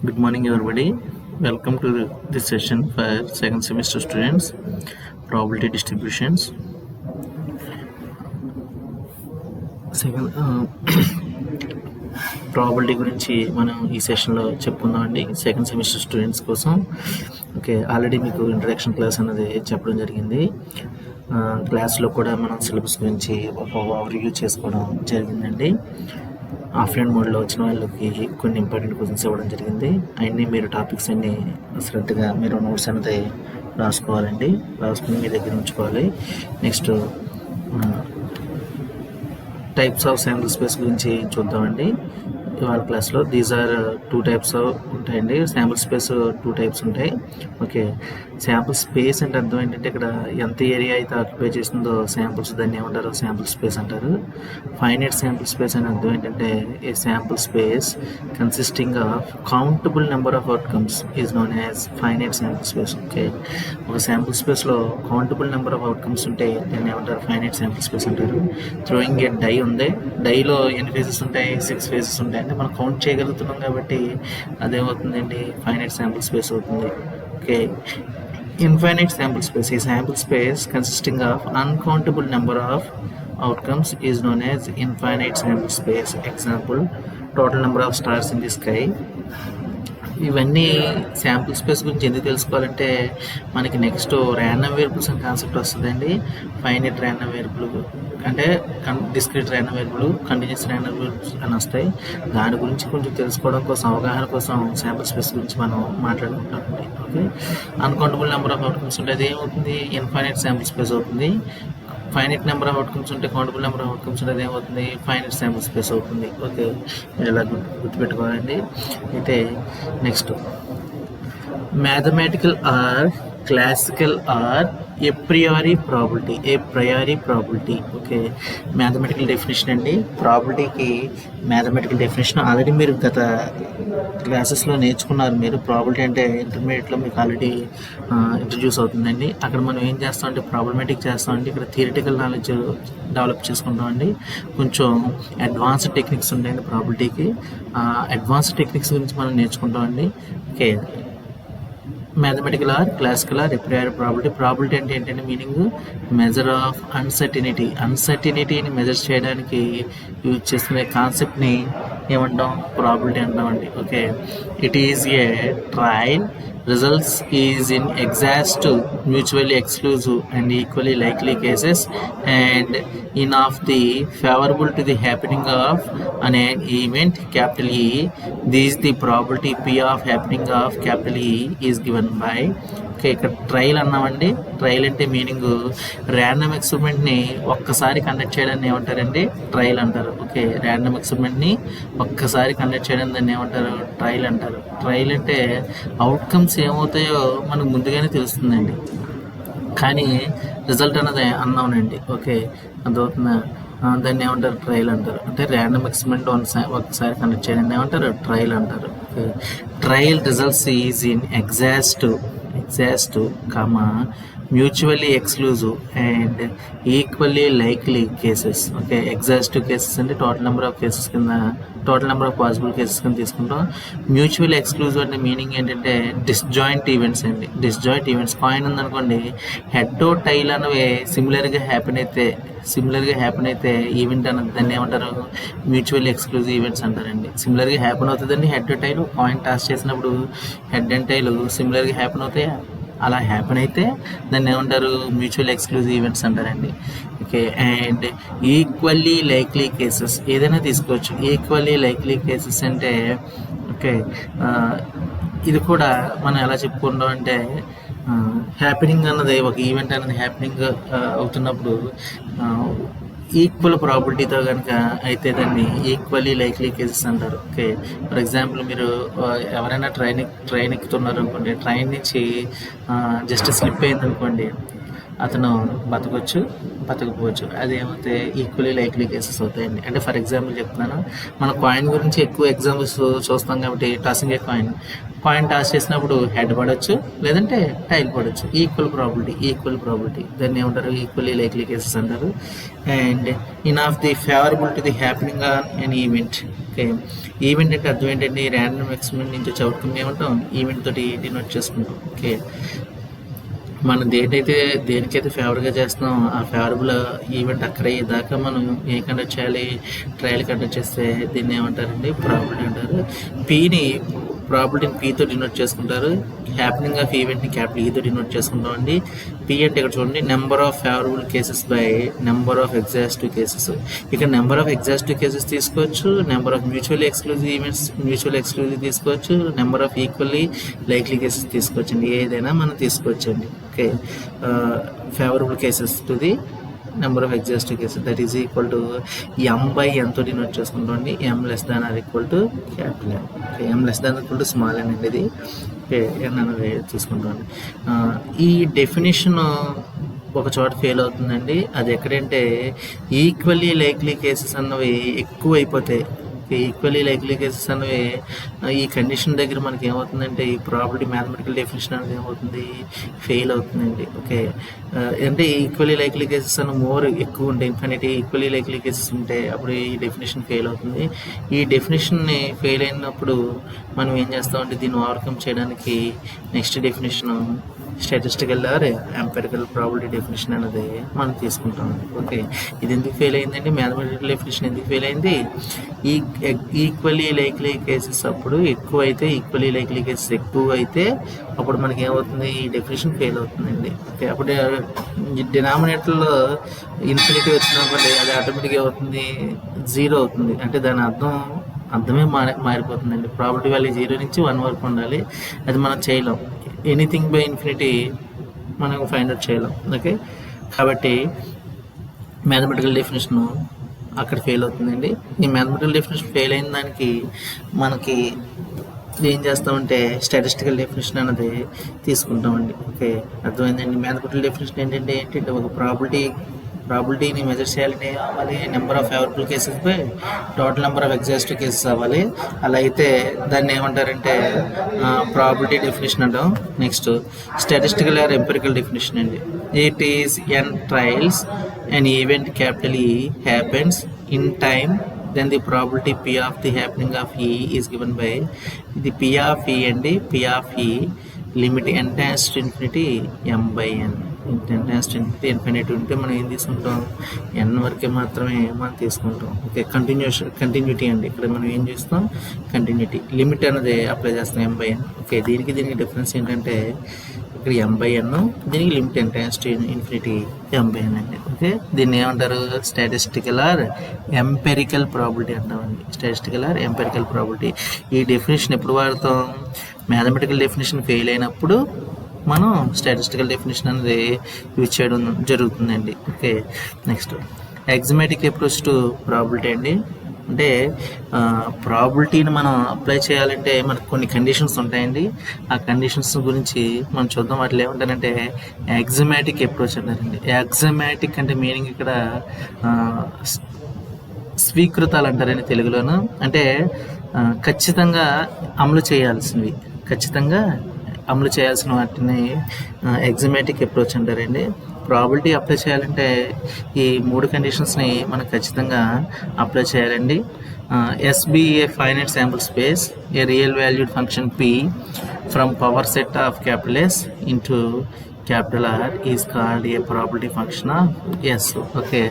Good morning, everybody. Welcome to this session for second semester students, probability distributions. Second, probability గురించి మనం ఈ సెషన్లో చెప్పుకుందామండి second semester students కోసం. Okay, already మీకు introduction class అనేది చెప్పడం జరిగింది. క్లాస్లో కూడా మనం సిలబస్ గురించి ఒక రివ్యూ చేసుకోవడం జరిగిందండి. ఆఫ్లైన్ మోడ్లో వచ్చిన వాళ్ళకి కొన్ని ఇంపార్టెంట్ క్వశ్చన్స్ ఇవ్వడం జరిగింది. అవన్నీ మీరు టాపిక్స్ అన్నీ శ్రద్ధగా మీరు నోట్స్ అనేది రాసుకోవాలండి, రాసుకుని మీ దగ్గర ఉంచుకోవాలి. Next types of sample space గురించి చూద్దామండి ఇవాళ క్లాస్లో. దీస్ ఆర్ 2 types ఉంటాయండి. శాంపుల్ స్పేస్ 2 types ఉంటాయి. ఓకే, శాంపుల్ స్పేస్ అంటే అర్థం ఏంటంటే ఇక్కడ ఎంత ఏరియా అయితే ఆక్యుపై చేస్తుందో శాంపుల్స్ దాన్ని ఏమంటారు, శాంపుల్ స్పేస్ అంటారు. ఫైనైట్ శాంపుల్ స్పేస్ అని అర్థం ఏంటంటే ఏ sample space consisting of countable number of outcomes is known as finite sample space. Okay, ఒక శాంపుల్ స్పేస్లో కౌంటబుల్ నెంబర్ ఆఫ్ అవుట్కమ్స్ ఉంటే దాన్ని ఏమంటారు, ఫైనైట్ శాంపుల్ స్పేస్ అంటారు. థ్రోయింగ్ ఏ డై ఉంది, డైలో ఎన్ని ఫేజెస్ ఉంటాయి, 6 phases ఉంటాయి. అంటే మనం కౌంట్ చేయగలుగుతున్నాం కాబట్టి అదేమవుతుందండి, ఫైనైట్ శాంపుల్ స్పేస్ అవుతుంది. ఓకే, ఇన్ఫైనైట్ శాంపుల్ స్పేస్, ఈ sample space consisting of uncountable number of outcomes is known as infinite sample space. Example, total number of stars in the sky. ఇవన్నీ sample space గురించి ఎందుకు తెలుసుకోవాలంటే మనకి next random variables అనే concept వస్తుందండి. Finite random variable అంటే discrete random variable, continuous random variables అని వస్తాయి. దాని గురించి కొంచెం తెలుసుకోవడం కోసం, అవగాహన కోసం శాంపుల్ స్పేస్ గురించి మనం మాట్లాడుకుంటామండి. Okay, uncountable number of outcomes ఉంటే అది ఏమవుతుంది, ఇన్ఫైనైట్ శాంపుల్ స్పేస్ అవుతుంది. ఫైనైట్ నెంబర్ ఆఫ్ అవుట్కమ్స్ ఉంటే, కౌంటబుల్ నెంబర్ ఆఫ్ అవుట్కమ్స్ ఉంటే ఏమవుతుంది, ఫైనైట్ శాంపుల్ స్పేస్ అవుతుంది. ఓకే, మీరు ఇలా గుర్తుపెట్టుకోవాలండి. అయితే next mathematical or classical or a priori probability. Okay, mathematical definition అండి. ప్రాబిలిటీకి మ్యాథమెటికల్ డెఫినేషన్ ఆల్రెడీ మీరు గత క్లాసెస్లో నేర్చుకున్నారు. మీరు ప్రాబిలిటీ అంటే ఇంటర్మీడియట్లో మీకు ఆల్రెడీ ఇంట్రడ్యూస్ అవుతుందండి. అక్కడ మనం ఏం చేస్తామంటే ప్రాబ్లమేటిక్ చేస్తామండి, ఇక్కడ థియరిటికల్ నాలెడ్జ్ డెవలప్ చేసుకుంటామండి. కొంచెం అడ్వాన్స్డ్ టెక్నిక్స్ ఉంటాయండి ప్రాబిలిటీకి. అడ్వాన్స్డ్ టెక్నిక్స్ గురించి మనం నేర్చుకుంటామండి. Okay, mathematical or classical or a priori probability అంటే ఏంటంటే మీనింగ్ మెజర్ ఆఫ్ అన్సర్టినిటీని మెజర్ చేయడానికి యూజ్ చేసుకునే కాన్సెప్ట్ని ఏమంటాం, ప్రాబిలిటీ అంటామండి. Okay, it is a trial, results is in exact, mutually exclusive and equally likely cases and in of the favourable to the happening of an event capital E. This is the probability P of happening of capital E is given by. Okay, ఇక్కడ trial అన్నామండి. Trial అంటే meaning random ఎక్స్పెరిమెంట్ని ఒక్కసారి conduct చేయడాన్ని ఏమంటారండి, trial అంటారు. Okay, random ఎక్స్పెరిమెంట్ని ఒక్కసారి conduct చేయడం దాన్ని ఏమంటారు, ట్రయల్ అంటారు. ట్రయల్ అంటే అవుట్కమ్స్ ఏమవుతాయో మనకు ముందుగానే తెలుస్తుందండి, కానీ రిజల్ట్ అన్నది అన్నౌనండి. ఓకే, అదవుతుందా, దాన్ని ఏమంటారు, ట్రయల్ అంటారు. అంటే ర్యాండమ్ ఎక్స్పెరిమెంట్ ఒకసారి కండక్ట్ చేయడం ఏమంటారు, ట్రయల్ అంటారు. Okay, trial results is in exact, mutually exclusive and equally likely cases. Okay, exact cases అంటే టోటల్ నెంబర్ ఆఫ్ కేసెస్ కింద, total number of possible cases కింద తీసుకుంటాం. మ్యూచువల్లీ ఎక్స్క్లూజివ్ అంటే మీనింగ్ ఏంటంటే డిస్జాయింట్ ఈవెంట్స్ అండి. డిస్జాయింట్ ఈవెంట్స్, కాయిన్ ఉందనుకోండి, head tile అనేవి సిమిలర్గా హ్యాపెన్ అయితే ఈవెంట్ అన్నది దాన్ని ఏమంటారు, మ్యూచువల్లీ ఎక్స్క్లూజివ్ ఈవెంట్స్ అంటారండి. సిమిలర్గా హ్యాపెన్ అవుతుందండి, హెడ్ టైల్ కాయిన్ టాస్ చేసినప్పుడు హెడ్ అండ్ టైల్ సిమిలర్గా హ్యాపెన్ అవుతాయా, అలా హ్యాపెన్ అయితే దాన్ని ఏమంటారు, మ్యూచువల్ ఎక్స్క్లూజివ్ ఈవెంట్స్ అంటారండి. Okay, and equally likely cases ఏదైనా తీసుకోవచ్చు. ఈక్వల్లీ లైక్లీ కేసెస్ అంటే ఓకే, ఇది కూడా మనం ఎలా చెప్పుకుంటాం అంటే హ్యాపెనింగ్ అన్నది, ఒక ఈవెంట్ అనేది హ్యాపెనింగ్ అవుతున్నప్పుడు ఈక్వల్ ప్రాబిలిటీతో కనుక అయితే దాన్ని ఈక్వల్లీ లైక్లీ కేసెస్ అంటారు. ఓకే, ఫర్ ఎగ్జాంపుల్ మీరు ఎవరైనా ట్రైన్ ఎక్కుతున్నారు అనుకోండి, ట్రైన్ నుంచి జస్ట్ స్లిప్ అయింది అనుకోండి, అతను బతకపోవచ్చు. అదేమైతే ఈక్వల్లీ లైక్లీ కేసెస్ అవుతాయండి. అంటే ఫర్ ఎగ్జాంపుల్ చెప్తున్నాను, మన కాయిన్ గురించి ఎక్కువ ఎగ్జాంపుల్స్ చూస్తాం కాబట్టి టాసింగ్ ఏ కాయిన్ టాస్ చేసినప్పుడు హెడ్ పడవచ్చు, లేదంటే టైల్ పడవచ్చు. ఈక్వల్ ప్రాబిలిటీ దాన్ని ఏమంటారు? ఈక్వల్లీ లైక్లీ కేసెస్ అంటారు. And in of the favourable to the happening on N event. Okay, event అంటే అర్థం ఏంటంటే ర్యాండమ్ ఎక్స్పెరిమెంట్ నుంచి చదువుకుని ఏమంటాం? ఈవెంట్ తోటి డినోట్ చేసుకుంటాం. ఓకే, మనం దేనికైతే ఫేవర్గా చేస్తున్నాం ఆ ఫేవరబుల్ ఈవెంట్ అక్కడ అయ్యేదాకా మనం ఏం కండక్ట్ చేయాలి? ట్రయల్ కండక్ట్ చేస్తే దీన్ని ఏమంటారండి? ప్రాబిలిటీ అంటారు. ప్రాబిలిటీని పీతో డినోట్ చేసుకుంటారు. హ్యాపెనింగ్ ఆఫ్ ఈవెంట్ని క్యాపిటల్ ఈతో డినోట్ చేసుకుంటామండి. పీ అంటే ఇక్కడ చూడండి, number of favourable cases by number of exhaustive cases. ఇక్కడ నెంబర్ ఆఫ్ ఎగ్జాస్టివ్ కేసెస్ తీసుకోవచ్చు, నెంబర్ ఆఫ్ మ్యూచువల్లీ ఎక్స్క్లూజివ్ తీసుకోవచ్చు, number of equally likely cases తీసుకోవచ్చు అండి. ఏదైనా మనం తీసుకోవచ్చు అండి. Okay, favourable cases to the number of exhaustive cases that is equal to m/n తో డినోట్ చేసుకుంటామండి. m less than or equal to capital N. Okay, m less than equal to small n అండి. ఇది okay, n అనేది తీసుకుంటామండి. ఈ definition ఒక చోట fail అవుతుందండి. అది ఎక్కడంటే ఈక్వల్లీ లైక్లీ కేసెస్ అన్నవి ఎక్కువ అయిపోతాయి. ఈక్వల్లీ లైక్లీ కేసెస్ అనేవి ఈ కండిషన్ దగ్గర మనకి ఏమవుతుందంటే ఈ ప్రాబిలిటీ మ్యాథమెటికల్ డెఫినేషన్ అనేది ఏమవుతుంది? ఫెయిల్ అవుతుందండి. ఓకే, అంటే ఈక్వల్లీ లైక్లీ కేసెస్ అన్న ఎక్కువ ఉంటాయి. ఇన్ఫినిటీ ఈక్వల్లీ లైక్లీ కేసెస్ ఉంటే అప్పుడు ఈ డెఫినేషన్ ఫెయిల్ అవుతుంది. ఈ డెఫినేషన్ని ఫెయిల్ అయినప్పుడు మనం ఏం చేస్తామంటే దీన్ని ఓవర్కమ్ చేయడానికి next definition statistical or empirical probability definition అనేది మనం తీసుకుంటాం. ఓకే, ఇది ఎందుకు ఫెయిల్ అయిందండి? మ్యాథమెటికల్ డెఫినేషన్ ఎందుకు ఫెయిల్ అయింది? ఈక్వల్లీ లైక్లీ కేసెస్ అప్పుడు ఎక్కువ అయితే, ఈక్వల్లీ లైక్లీ కేసెస్ ఎక్కువ అయితే అప్పుడు మనకి ఏమవుతుంది? ఈ డెఫినేషన్ ఫెయిల్ అవుతుందండి. ఓకే, అప్పుడు డినామినేటర్లో ఇన్ఫినిటీ వచ్చినప్పుడు అది ఆటోమేటిక్గా ఏమవుతుంది? 0 అవుతుంది. అంటే దాని అర్థమే మారిపోతుందండి. ప్రాబిలిటీ వాల్యూ 0 నుంచి 1 వరకు ఉండాలి. అది మనం చేయలేం. ఎనీథింగ్ బై ఇన్ఫినిటీ మనం ఫైండ్ అవుట్ చేయలేం. ఓకే, కాబట్టి మ్యాథమెటికల్ డెఫినేషన్ అక్కడ ఫెయిల్ అవుతుందండి. ఈ మ్యాథమెటికల్ డెఫినేషన్ ఫెయిల్ అయిన దానికి మనకి ఏం చేస్తామంటే స్టాటిస్టికల్ డెఫినేషన్ అనేది తీసుకుంటామండి. ఓకే, అర్థమైందండి. మ్యాథమెటికల్ డెఫినేషన్ ఏంటంటే ఒక ప్రాబిలిటీని మెజర్ చేయాలంటే అవ్వాలి number of favourable cases by total number of exhaustive cases అవ్వాలి. అలా అయితే దాన్ని ఏమంటారంటే ప్రాబిలిటీ డెఫినేషన్ అంటాం. Next statistical or empirical definition అండి. It is n trials an event capital E happens in time, then the probability P of the happening of E is given by the P of E and the P of E limit n tends to infinity m/n. n tends to infinity ఉంటే మనం ఏం తీసుకుంటాం? n వరకే మాత్రమే మనం తీసుకుంటాం. Okay, continuity అండి. ఇక్కడ మనం ఏం చేస్తాం? కంటిన్యూటీ లిమిట్ అనేది అప్లై చేస్తాం m/n. ఓకే, దీనికి డిఫరెన్స్ ఏంటంటే ఇక్కడ m/n, దీనికి limit n tends to infinity m/n అండి. ఓకే, దీన్ని ఏమంటారు? స్టాటిస్టికల్ ఆర్ ఎంపెరికల్ ప్రాబిలిటీ అంటామండి. Statistical or empirical probability. ఈ డెఫినేషన్ ఎప్పుడు వాడతాం? మ్యాథమెటికల్ డెఫినేషన్ ఫెయిల్ అయినప్పుడు మనం స్టాటిస్టికల్ డెఫినేషన్ అనేది యూజ్ చేయడం జరుగుతుందండి. Okay, next axiomatic approach to probability అండి. అంటే ప్రాబిలిటీని మనం అప్లై చేయాలంటే మనకు కొన్ని కండిషన్స్ ఉంటాయండి. ఆ కండిషన్స్ గురించి మనం చూద్దాం. వాటిలో ఏమంటారంటే ఎగ్జమాటిక్ అప్రోచ్ అంటారండి. ఎగ్జమాటిక్ అంటే మీనింగ్ ఇక్కడ స్వీకృతాలు అంటారండి తెలుగులోను. అంటే ఖచ్చితంగా అమలు చేయాల్సిన వాటిని ఎగ్జమాటిక్ అప్రోచ్ అంటారండి. ప్రాబిలిటీ అప్లై చేయాలంటే ఈ 3 కండిషన్స్ని మనం ఖచ్చితంగా అప్లై చేయాలండి. SB a finite sample space, a real valued function P from power set of capital S into capital R is called a probability function of S. Okay,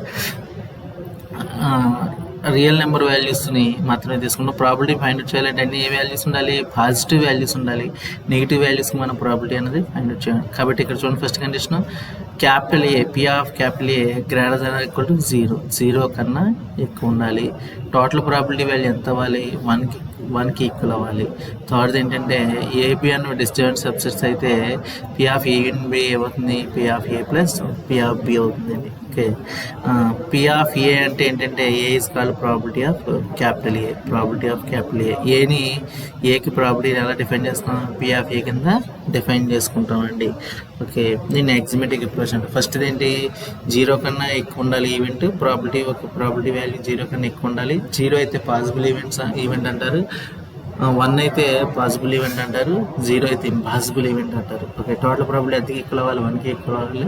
real number వాల్యూస్ని మాత్రమే తీసుకుంటాం. Probability find out చేయాలంటే అన్ని ఏ values ఉండాలి? Positive values ఉండాలి. Negative వాల్యూస్కి మనం ప్రాబిలిటీ అనేది ఫైండ్ అవుట్ చేయాలి. కాబట్టి ఇక్కడ చూడండి, first condition capital A, P of capital A greater than or equal to 0 కన్నా ఎక్కువ ఉండాలి. టోటల్ ప్రాబిలిటీ వాల్యూ ఎంత అవ్వాలి? 1కి ఈక్వల్ అవ్వాలి. థర్డ్ ఏంటంటే ఏబి అన్న డిస్జాయింట్ సబ్సెట్స్ అయితే P of A and B ఏమవుతుంది? P of A plus P of B అవుతుందండి. ఓకే, P ఆఫ్ ఏ అంటే ఏంటంటే A is called probability of capital A. Probability of capital ఏని ఏకి ప్రాబిలిటీని ఎలా డిఫైన్ చేస్తాం? P ఆఫ్ ఏ కింద డిఫైన్ చేసుకుంటామండి. ఓకే, దీన్ని ఎగ్జమాటిక్ అప్రోచ్ అంటే ఫస్ట్ ఏంటి? 0 కన్నా ఎక్కువ ఉండాలి ఈవెంట్. ప్రాబిలిటీ వాల్యూ 0 కన్నా ఎక్కువ ఉండాలి. 0 అయితే పాసిబుల్ ఈవెంట్ అంటారు. 1 అయితే పాసిబుల్ ఈవెంట్ అంటారు, 0 అయితే ఇంపాసిబుల్ ఈవెంట్ అంటారు. ఓకే, టోటల్ ప్రాబిలిటీ ఎంతకి ఈక్వల్ అవ్వాలి? 1కి ఈక్వల్ అవ్వాలి.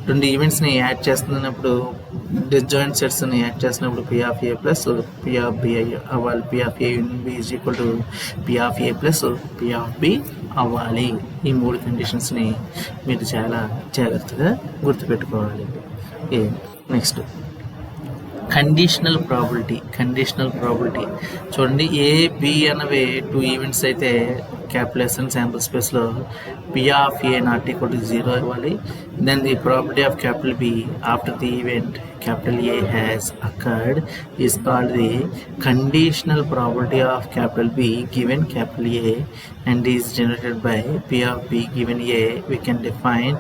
రెండు ఈవెంట్స్ని యాడ్ చేస్తున్నప్పుడు డిస్జాయింట్ సెట్స్ని యాడ్ చేస్తున్నప్పుడు P of A plus P of B అవ్వాలి. P of A union B is equal to P of A plus P of B అవ్వాలి. ఈ 3 కండిషన్స్ని మీరు చాలా జాగ్రత్తగా గుర్తుపెట్టుకోవాలి. ఓకే, నెక్స్ట్ కండిషనల్ ప్రాబిలిటీ చూడండి. ఏ బి అనేవి 2 ఈవెంట్స్ అయితే క్యాపిటల్ అండ్ శాంపుల్ స్పేస్లో P of A not equal to 0 ఇవ్వాలి. Then the probability of capital B after the event capital A has occurred is called the conditional probability of capital B given capital A and is generated by P of B given A. We can define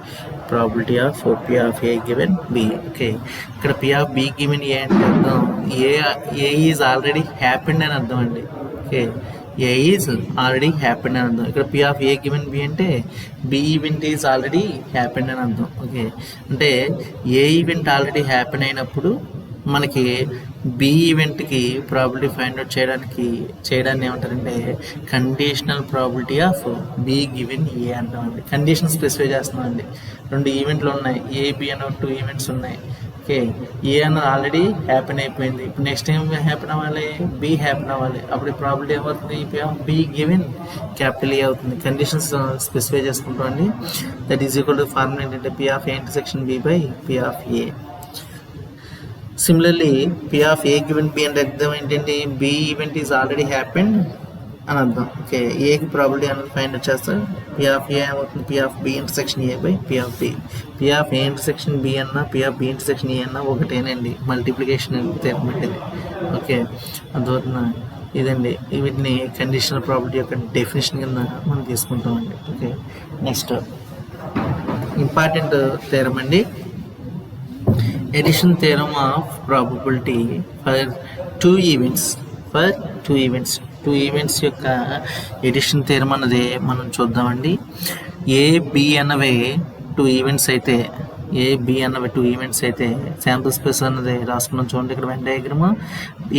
probability of P of A given B. Okay, ఇక్కడ P of B given A అంటే అర్థం A is already happened అని అర్థం అండి. Okay, A is already happened అని అర్థం. ఇక్కడ P of A given B అంటే B event is already happened అని అర్థం. ఓకే, అంటే ఏ ఈవెంట్ ఆల్రెడీ హ్యాపెన్ అయినప్పుడు మనకి బి ఈవెంట్కి ప్రాబిలిటీ ఫైండ్ అవుట్ చేయడాన్ని ఏమంటారంటే conditional probability of B given A అంటామండి. కండిషన్ స్పెసిఫై చేస్తున్నామండి. 2 ఈవెంట్లు ఉన్నాయి, ఏ బి అనే 2 ఈవెంట్స్ ఉన్నాయి. ఓకే, ఏ అన్నది ఆల్రెడీ హ్యాపెన్ అయిపోయింది. ఇప్పుడు నెక్స్ట్ ఏం హ్యాపెన్ అవ్వాలి? బి హ్యాపెన్ అవ్వాలి. అప్పుడు ప్రాబిలిటీ ఏమవుతుంది? బి గివెన్ క్యాపిటల్ ఏ అవుతుంది. కండిషన్స్ స్పెసిఫై చేసుకుంటామండి. That is equal to formula ఏంటంటే P of A intersection B by P of A. Similarly P of A given B అంటే అర్థం ఏంటంటే B event is already happened అని అర్థం. Okay, ఏకి probability అనేది ఫైండ్ అవుట్ చేస్తారు. పి ఆఫ్ ఏ అవుతుంది P of B intersection A by P of B. P of A intersection B అన్నా P of B intersection A అన్నా ఒకటేనండి, multiplication పెట్టింది. ఓకే, అందువలన ఇదండి వీటిని కండిషనల్ ప్రాబిలిటీ యొక్క డెఫినేషన్ కింద మనం తీసుకుంటామండి. ఓకే, నెక్స్ట్ ఇంపార్టెంట్ థీరం అండి, addition theorem of probability for 2 events యొక్క ఎడిషన్ థీరం అన్నది మనం చూద్దామండి. ఏ బి అన్నవి 2 ఈవెంట్స్ అయితే శాంపుల్ స్పేస్ అన్నది రాసుకున్నాం. చూడండి, ఇక్కడ వెన్ డయాగ్రమ్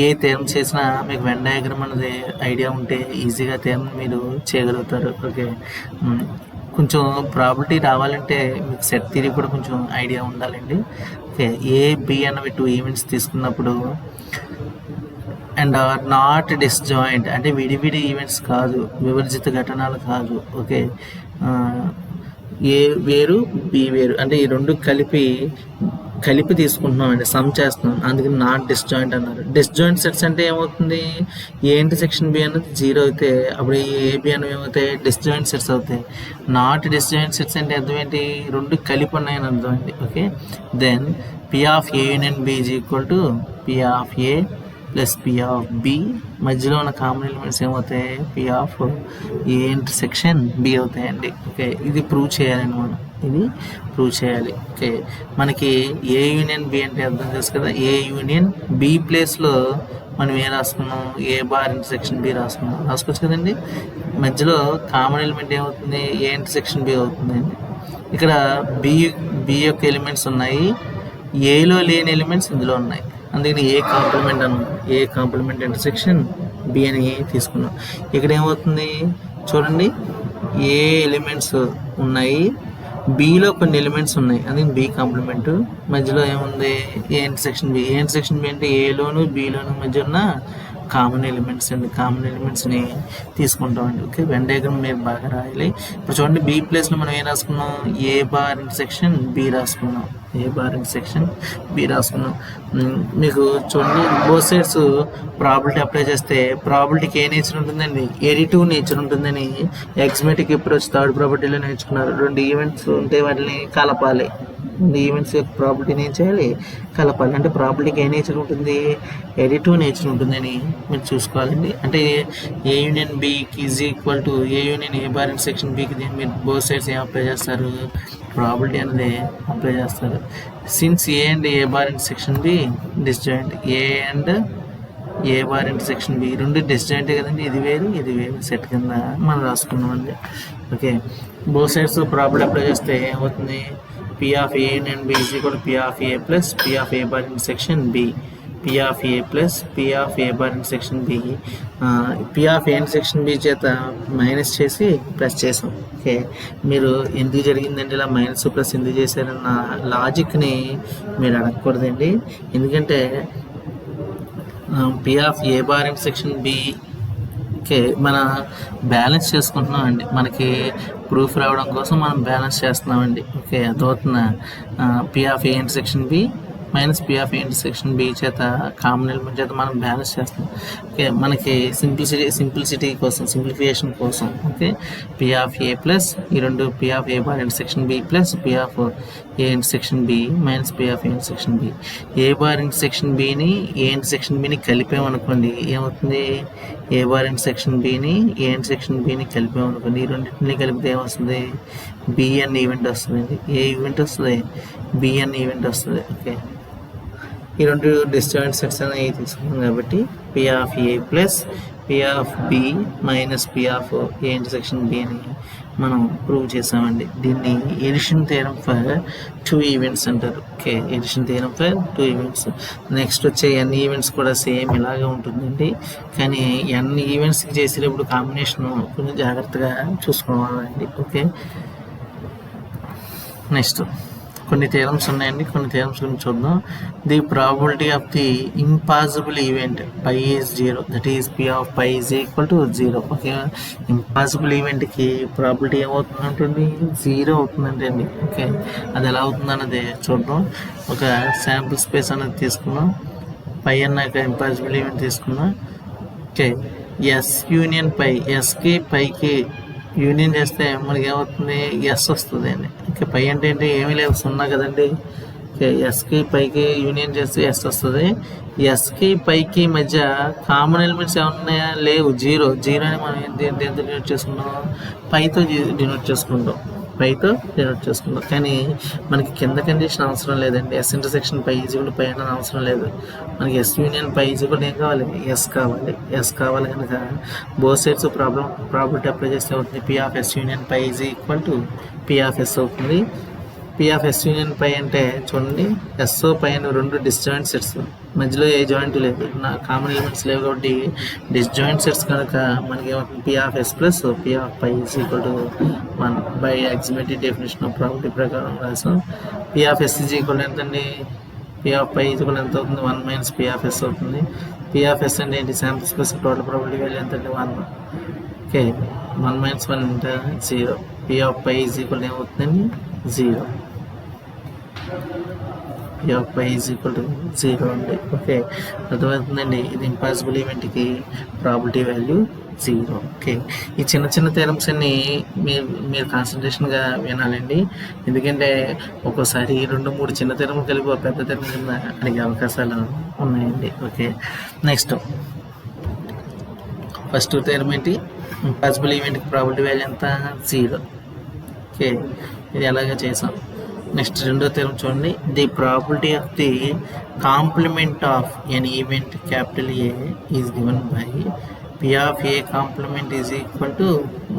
ఏ థీరం చేసినా మీకు వెన్ డయాగ్రమ్ అన్నది ఐడియా ఉంటే ఈజీగా థీరం మీరు చేయగలుగుతారు. ఓకే, కొంచెం ప్రాబిలిటీ రావాలంటే మీకు సెట్ థియరీ కూడా కొంచెం ఐడియా ఉండాలండి. ఓకే, ఏ బి అన్నవి 2 ఈవెంట్స్ తీసుకున్నప్పుడు అండ్ ఆర్ నాట్ డిస్జాయింట్ అంటే విడివిడి ఈవెంట్స్ కాదు, వివర్జిత ఘటనలు కాదు. ఓకే, ఏ వేరు బి వేరు అంటే ఈ 2 కలిపి తీసుకుంటున్నాం అండి, సమ్ చేస్తున్నాం. అందుకని నాట్ డిస్జాయింట్ అన్నారు. డిస్జాయింట్ సెట్స్ అంటే ఏమవుతుంది? ఏ ఇంటర్సెక్షన్ బి అన్నది 0 అయితే అప్పుడు ఏబి అనేవి ఏమవుతాయి? డిస్జాయింట్ సెట్స్ అవుతాయి. నాట్ డిస్జాయింట్ సెట్స్ అంటే అర్థం ఏంటి? 2 కలిపి ఉన్నాయని అర్థం అండి. Okay, then P of A union B is equal to P of A plus P of B. మధ్యలో ఉన్న కామన్ ఎలిమెంట్స్ ఏమవుతాయి? P of A intersection B అవుతాయండి. ఓకే, ఇది ప్రూవ్ చేయాలండి మనం, ఓకే, మనకి ఏ యూనియన్ బి అంటే అర్థం తెలుసు కదా. ఏ యూనియన్ బి ప్లేస్లో మనం ఏం రాసుకున్నాం? ఏ బార్ ఇంటర్సెక్షన్ బి రాసుకోవచ్చు కదండి. మధ్యలో కామన్ ఎలిమెంట్ ఏమవుతుంది? ఏ ఇంటర్సెక్షన్ బి అవుతుందండి. ఇక్కడ బి యొక్క ఎలిమెంట్స్ ఉన్నాయి, ఏలో లేని ఎలిమెంట్స్ ఇందులో ఉన్నాయి. అందుకని ఏ కాంప్లిమెంట్ ఇంటర్సెక్షన్ బి అని తీసుకున్నాం. ఇక్కడ ఏమవుతుంది చూడండి, ఏ ఎలిమెంట్స్ ఉన్నాయి, బిలో కొన్ని ఎలిమెంట్స్ ఉన్నాయి, అందుకని బి కాంప్లిమెంట్. మధ్యలో ఏముంది? A intersection B. అంటే ఏలోను బిలోను మధ్య ఉన్న కామన్ ఎలిమెంట్స్ అండి. కామన్ ఎలిమెంట్స్ని తీసుకుంటామండి. ఓకే, వెన్ డయాగ్రమ్ మీరు బాగా రాయాలి. ఇప్పుడు చూడండి, బి ప్లేస్లో మనం ఏం రాసుకున్నాం? ఏ బార్ ఇంటర్సెక్షన్ బి రాసుకున్నాం. మీకు చూడండి, బోత్ సైడ్స్ ప్రాబిలిటీ అప్లై చేస్తే ప్రాబిలిటీకి ఏ నేచర్ ఉంటుందండి? ఎడిటివ్ నేచర్ ఉంటుందని ఎగ్జమెటిక్ అప్రోచ్ 3rd ప్రాపర్టీలో నేర్చుకున్నారు. 2 ఈవెంట్స్ ఉంటే వాటిని కలపాలి. 2 ఈవెంట్స్ యొక్క ప్రాబిలిటీని ఏం చేయాలి? కలపాలి. అంటే ప్రాబిలిటీకి ఏ నేచర్ ఉంటుంది? ఎడిటివ్ నేచర్ ఉంటుందని మీరు చూసుకోవాలండి. అంటే ఏ యూనియన్ బికి is equal to A union A bar intersection బికి మీరు బోత్ సైడ్స్ ఏం అప్లై చేస్తారు? ప్రాబిలిటీ అనేది అప్లై చేస్తారు. Since A and A bar intersection B disjoint, A and A bar intersection B 2 డిస్జాయింటే కదండి. ఇది వేరు సెట్ కింద మనం రాసుకున్నామండి. Okay, both sides probability apply చేస్తే ఏమవుతుంది? P of A and B is equal to P of A plus P of A bar intersection B. P of A plus P of A bar intersection B, P of A intersection B చేత minus చేసి plus చేసాం. Okay, మీరు ఎందుకు జరిగిందండి ఇలా minus plus ఎందుకు చేశారన్న లాజిక్ని మీరు అడగకూడదండి. ఎందుకంటే P of A bar intersection B okay మన బ్యాలెన్స్ చేసుకుంటున్నాం అండి. మనకి ప్రూఫ్ రావడం కోసం మనం బ్యాలెన్స్ చేస్తున్నామండి. ఓకే, అర్థమవుతుందా? P of A intersection B minus P of A intersection B చేత కామన్ ఎలిమెంట్ చేత మనం బ్యాలెన్స్ చేస్తాం. ఓకే, మనకి సింప్లిసిటీ కోసం, సింప్లిఫికేషన్ కోసం okay P of A plus ఈ రెండు P of A bar intersection B plus P of A intersection B minus P of A intersection B. A bar intersection బిని A intersection బిని కలిపామనుకోండి ఏమవుతుంది? A bar intersection బిని A intersection బిని కలిపామనుకోండి ఈ రెండింటిని కలిపితే ఏమొస్తుంది? బిఎన్ ఈవెంట్ వస్తుందండి. ఏ ఈవెంట్ వస్తుంది? బిఎన్ ఈవెంట్ వస్తుంది. ఓకే, ఈ రెండు డిస్జాయింట్ సెట్స్ అనేవి తీసుకున్నాం కాబట్టి P of A plus P of B minus P of A intersection B అని మనం ప్రూవ్ చేసామండి. దీన్ని ఎడిషన్ థియరం ఫర్ 2 ఈవెంట్స్ అంటారు. Okay, addition theorem for 2 events. Next వచ్చే ఎన్ ఈవెంట్స్ కూడా సేమ్ ఇలాగే ఉంటుందండి. కానీ ఎన్ ఈవెంట్స్కి చేసేటప్పుడు కాంబినేషన్ కొంచెం జాగ్రత్తగా చూసుకోవాలండి. ఓకే, నెక్స్ట్ కొన్ని థియరమ్స్ ఉన్నాయండి. కొన్ని థియరమ్స్ గురించి చూద్దాం. The probability of the impossible event phi is 0, that is P of phi is equal to 0. Okay, impossible ఈవెంట్కి ప్రాబిలిటీ ఏమవుతుందంటే 0 అవుతుందంటే అండి. ఓకే, అది ఎలా అవుతుందన్నది చూద్దాం. ఒక శాంపుల్ స్పేస్ అనేది తీసుకున్నాం. పై అన్నాక ఇంపాసిబుల్ ఈవెంట్ తీసుకున్నాం. ఓకే, ఎస్ యూనియన్ పై, ఎస్కి పైకి యూనియన్ చేస్తే మనకి ఏమవుతుంది? ఎస్ వస్తుంది అండి. ఓకే, పై అంటే ఏంటి? ఏమీ లేదు, 0 కదండి. ఓకే, ఎస్కి పైకి యూనియన్ చేస్తే ఎస్ వస్తుంది. ఎస్కి పైకి మధ్య కామన్ ఎలిమెంట్స్ ఏమన్నాయా? లేవు, 0 అని మనం ఎంత డినోట్ చేసుకుంటాం? పైతో డినోట్ చేసుకుంటాం. కానీ మనకి కింద కండిషన్ అవసరం లేదండి. ఎస్ ఇంటర్సెక్షన్ పై ఈజీగా పై అనేది అవసరం లేదు. మనకి ఎస్ యూనియన్ పై ఈజీగా ఏం కావాలి? ఎస్ కావాలి. ఎస్ కావాలి కనుక బోత్ సైడ్స్ ప్రాబిలిటీ అప్లై చేస్తే అవుతుంది. P of S union phi is equal to P of S అవుతుంది. P of S union phi అంటే చూడండి, ఎస్ పై అని రెండు డిస్జాయింట్ సెట్స్, మధ్యలో ఏ జాయింట్ లేదు, నా కామన్ ఎలిమెంట్స్ లేవు కాబట్టి డిస్జాయింట్ సెట్స్ కనుక మనకి ఏమవుతుంది? P of S plus P of phi is equal to 1 by axiomatic definition of property ప్రకారం రాసాం. P of S is equal ఎంతండి? P of phi is equal ఎంత అవుతుంది? 1 మైనస్ పి ఆఫ్ ఎస్ అవుతుంది. P of S అంటే ఏంటి? Sample space total property value ఎంతండి? 1. Okay, 1 minus 1 అంటే 0. P of phi is equal ఏమవుతుందండి? 0. P of phi is equal to 0 అండి. ఓకే, అర్థమవుతుందండి. ఇది ఇంపాసిబుల్ ఈవెంట్కి ప్రాబిలిటీ వాల్యూ 0. ఓకే, ఈ చిన్న థియరమ్స్ అన్ని మీరు కాన్సన్ట్రేషన్గా వినాలండి. ఎందుకంటే ఒక్కోసారి 2-3 చిన్న థియరమ్లు కలిపి ఒక పెద్ద థియరం కింద అడిగే అవకాశాలు ఉన్నాయండి. ఓకే, నెక్స్ట్ ఫస్ట్ థియరం ఏంటి? ఇంపాసిబుల్ ఈవెంట్కి ప్రాబిలిటీ వాల్యూ ఎంత? 0. ఓకే, ఇది అలాగే చేసాం. నెక్స్ట్ రెండో థియరం చూడండి. The probability of the complement of an event capital A is given by P of A complement is equal to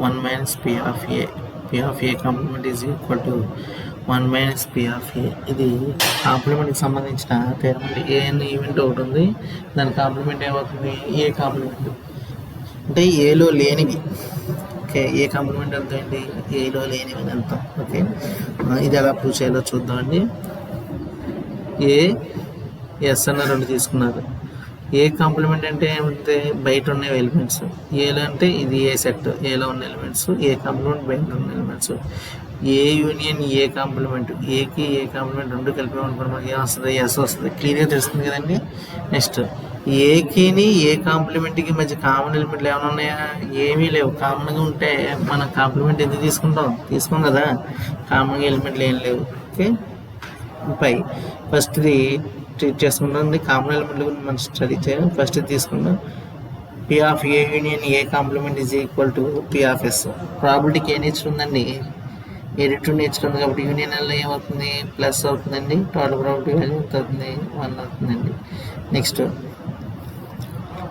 1 minus P of A. P of A complement is equal to 1 minus P of A. ఇది కాంప్లిమెంట్కి సంబంధించిన theorem అండి. ఏ అనే event ఒకటి ఉంది, దాని complement ఏమవుతుంది? ఏ complement అంటే ఏలో లేనివి. ఓకే, ఏ కాంప్లిమెంట్ ఎంత అండి? ఏలో లేనివి ఎంత. ఓకే, ఇది ఎలా ప్రూవ్ చేయాలో చూద్దామండి. ఏ ఎస్ అన్న రెండు తీసుకున్నారు. ఏ కాంప్లిమెంట్ అంటే ఏమంటే బయట ఉన్న ఎలిమెంట్స్. ఏలో అంటే ఇది ఏ సెట్, ఏలో ఉన్న ఎలిమెంట్స్. ఏ కాంప్లిమెంట్ బయట ఉన్న elements. A union A complement, ఏకి ఏ కాంప్లిమెంట్ రెండు కలిపామనుకోండి మనకి ఏమొస్తుంది? ఎస్ వస్తుంది. క్లియర్గా తెలుస్తుంది కదండి. నెక్స్ట్ ఏకిని ఏ కాంప్లిమెంట్కి మధ్య కామన్ ఎలిమెంట్లు ఏమైనా ఉన్నాయా? ఏమీ లేవు. కామన్గా ఉంటే మనం కాంప్లిమెంట్ ఎందుకు తీసుకోం కదా. కామన్గా ఎలిమెంట్లు ఏం లేవు. ఓకే, పై ఫస్ట్ది ట్రీట్ చేసుకుంటాం. కామన్ ఎలిమెంట్ల గురించి మనం స్టడీ చేయాలి. ఫస్ట్ తీసుకుందాం. P of A union A complement is equal to P of S. ప్రాబిలిటీకి ఏ నేచర్ ఉందండి? ఏ రిటూ నేచర్ ఉంది కాబట్టి యూనియన్ వల్ల ఏమవుతుంది? ప్లస్ అవుతుందండి. టోటల్ ప్రాబిలిటీ వాల్యూ ఎంత అవుతుంది? 1 అవుతుందండి. నెక్స్ట్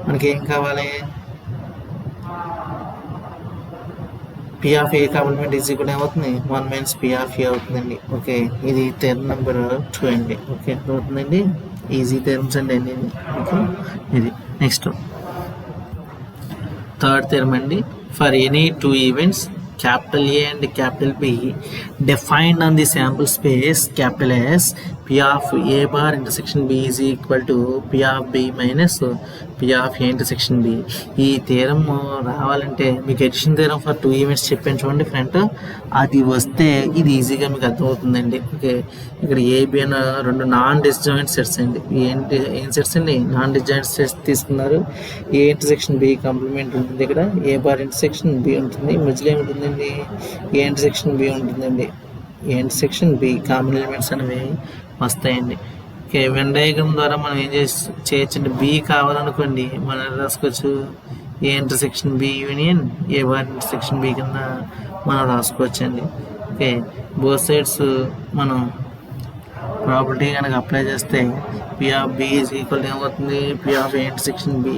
మనకి ఏం కావాలి? P of A complement is equal ఏమవుతుంది? 1 మైనస్ పి ఆఫ్ ఏ అవుతుందండి. ఓకే, ఇది థియరం నెంబర్ 2 అండి. ఓకే, అవుతుందండి. ఈజీ థియరమ్స్ అండి అన్ని. ఓకే, ఇది నెక్స్ట్ థర్డ్ థియరమ్ అండి. For any two events capital A and capital B defined on the sample space capital S, P of A bar intersection B is equal to P of B minus P of A intersection B. ఈ theorem రావాలంటే మీకు addition theorem for two events చెప్పాను చూడండి friend, అది వస్తే ఇది ఈజీగా మీకు అర్థమవుతుందండి. ఓకే, ఇక్కడ ఏబి అన్న రెండు నాన్ డిస్జాయింట్ సెట్స్ అండి. ఏం సెట్స్ అండి? నాన్ డిస్జాయింట్ సెట్స్ తీసుకున్నారు. ఏ ఇంటర్సెక్షన్ బి కాంప్లిమెంట్ ఉంటుంది, ఇక్కడ ఏ బార్ ఇంటర్సెక్షన్ బి ఉంటుంది, మధ్యలో ఏముంటుందండి? ఏ ఇంటర్సెక్షన్ బి ఉంటుందండి. A intersection B common elements అనేవి వస్తాయండి. ఓకే, వెన్ డయాగ్రామ్ ద్వారా మనం ఏం చేయొచ్చండి, బి కావాలనుకోండి మనం రాసుకోవచ్చు A intersection B union A bar intersection B కింద మనం రాసుకోవచ్చండి. ఓకే, బోత్ సైడ్స్ మనం ప్రాపర్టీ కనుక అప్లై చేస్తే P of B is equal ఏమవుతుంది, P of A intersection B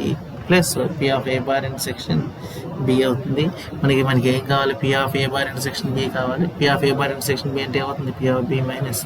plus P of A bar intersection B అవుతుంది. మనకి ఏం కావాలి, P of A bar intersection B కావాలి. P of A bar intersection B అంటే ఏమవుతుంది, పి ఆఫ్ బి మైనస్